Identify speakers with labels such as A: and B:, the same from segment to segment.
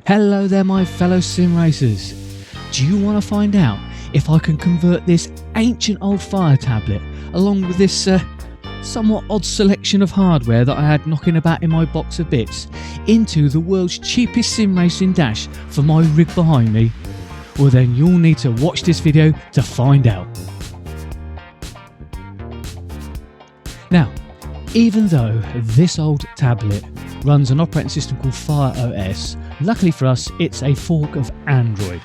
A: Hello there my fellow sim racers. Do you want to find out if I can convert this ancient old fire tablet along with this somewhat odd selection of hardware that I had knocking about in my box of bits into the world's cheapest sim racing dash for my rig behind me? Well then you'll need to watch this video to find out. Now, even though this old tablet runs an operating system called Fire OS, luckily for us it's a fork of Android,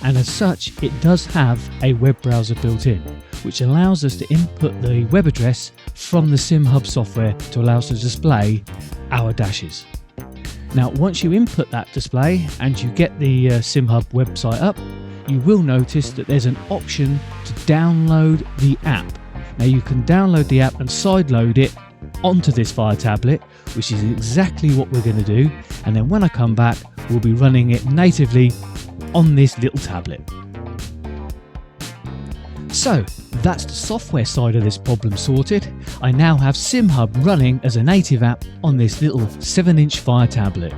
A: and as such it does have a web browser built in, which allows us to input the web address from the SimHub software to allow us to display our dashes. Now once you input that display and you get the SimHub website up, you will notice that there's an option to download the app. Now you can download the app and sideload it onto this Fire tablet, which is exactly what we're going to do, and then when I come back we'll be running it natively on this little tablet. So that's the software side of this problem sorted. I now have SimHub running as a native app on this little 7-inch Fire tablet.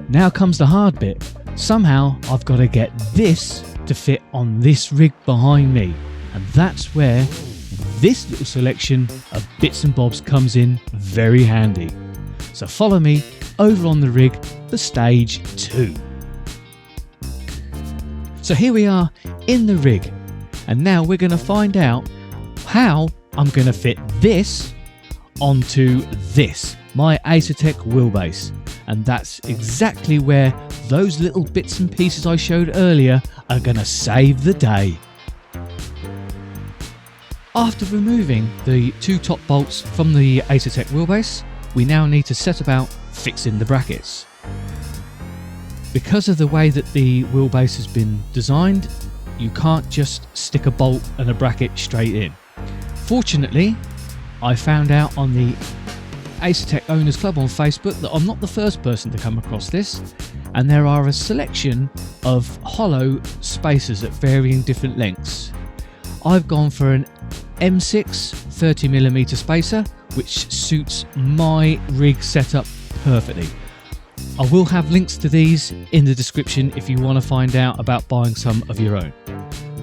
A: Now comes the hard bit. Somehow I've got to get this to fit on this rig behind me, and that's where this little selection of bits and bobs comes in very handy. So follow me over on the rig for stage 2. So here we are in the rig, and now we're going to find out how I'm going to fit this onto this, my Asetek wheelbase, and that's exactly where those little bits and pieces I showed earlier are going to save the day. After removing the 2 top bolts from the Asetek wheelbase, we now need to set about fixing the brackets. Because of the way that the wheelbase has been designed, you can't just stick a bolt and a bracket straight in. Fortunately, I found out on the Asetek Owners Club on Facebook that I'm not the first person to come across this, and there are a selection of hollow spacers at varying different lengths. I've gone for an M6 30mm spacer, which suits my rig setup perfectly. I will have links to these in the description if you want to find out about buying some of your own.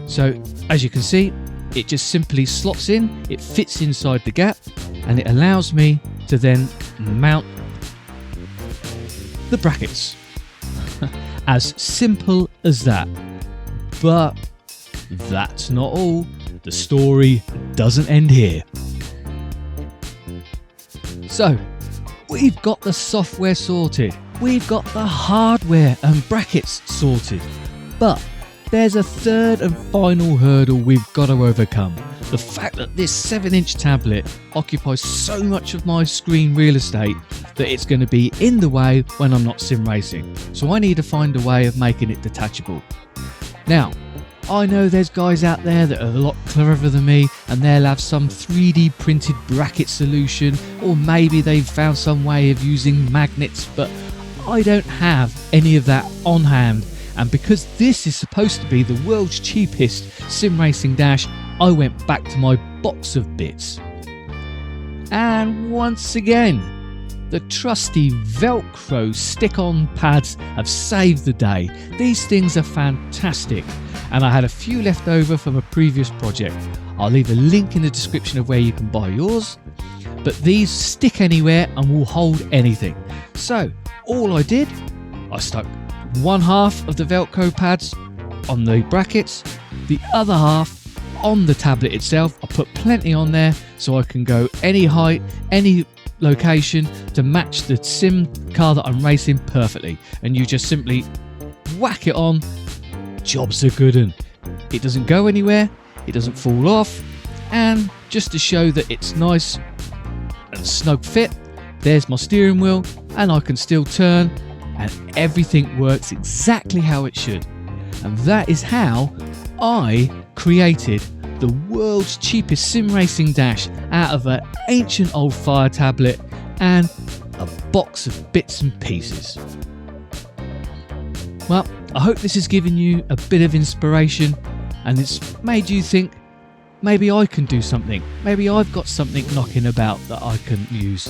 A: So as you can see, it just simply slots in, it fits inside the gap, and it allows me to then mount the brackets. As simple as that. But that's not all. The story doesn't end here. So, we've got the software sorted, we've got the hardware and brackets sorted, but there's a third and final hurdle we've got to overcome. The fact that this 7-inch tablet occupies so much of my screen real estate that it's going to be in the way when I'm not sim racing. So I need to find a way of making it detachable. Now, I know there's guys out there that are a lot cleverer than me, and they'll have some 3D printed bracket solution, or maybe they've found some way of using magnets, but I don't have any of that on hand. And because this is supposed to be the world's cheapest sim racing dash, I went back to my box of bits. And once again, the trusty Velcro stick-on pads have saved the day. These things are fantastic, and I had a few left over from a previous project. I'll leave a link in the description of where you can buy yours, but these stick anywhere and will hold anything. So all I did, I stuck one half of the Velcro pads on the brackets, the other half on the tablet itself. I put plenty on there so I can go any height, any location to match the sim car that I'm racing perfectly, and you just simply whack it on. Job's a good one. It doesn't go anywhere, it doesn't fall off, and just to show that it's nice and snug fit, there's my steering wheel, and I can still turn, and everything works exactly how it should. And that is how I created the world's cheapest sim racing dash out of an ancient old Fire tablet and a box of bits and pieces. Well, I hope this has given you a bit of inspiration, and it's made you think maybe I can do something. Maybe I've got something knocking about that I can use.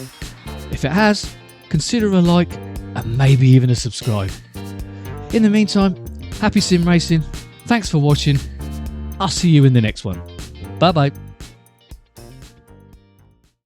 A: If it has, consider a like and maybe even a subscribe. In the meantime, happy sim racing. Thanks for watching. I'll see you in the next one. Bye bye.